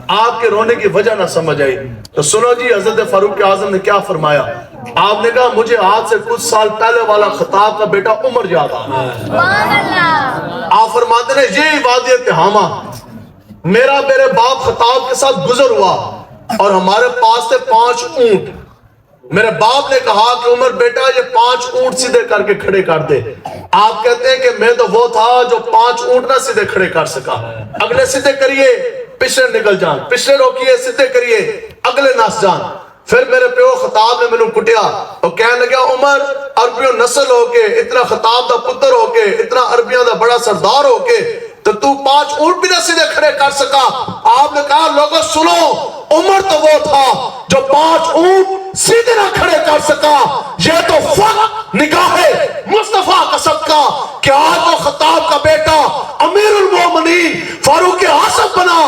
آپ کے رونے کی وجہ نہ سمجھ آئی. تو سنو جی حضرت فاروق اعظم نے کیا فرمایا. آپ نے کہا مجھے آج سے کچھ سال پہلے والا خطاب کا بیٹا عمر یاد آ. آپ فرماتے ہیں یہ وادی تہامہ میرے باپ خطاب کے ساتھ گزر ہوا اور ہمارے پاس تھے 5 اونٹ. میرے باپ نے کہا کہ عمر بیٹا یہ 5 اونٹ سیدھے کر کے کھڑے کر دے. آپ کہتے ہیں کہ میں تو وہ تھا جو 5 اونٹ نہ سیدھے کھڑے کر سکا. اگلے سیدھے کریے پچھلے نکل جان, پچھلے روکیے سیدھے کریے اگلے نس جان. پھر میرے پیو خطاب نے میں نے کٹیا اور کہنے لگا عمر عربیوں نسل ہو کے اتنا خطاب دا پتر ہو کے اتنا عربیوں دا بڑا سردار ہو کے تو 5 اونٹ بھی نہ سیدھے کھڑے کر سکا. آپ نے کہا لوگوں سنو عمر تو وہ تھا جو 5 اونٹ سیدھے نہ کھڑے کر سکا. یہ تو فقط نگاہ مصطفیٰ کا صدقہ کہ آج وہ خطاب کا بیٹا امیر المومنین فاروق اعظم بنا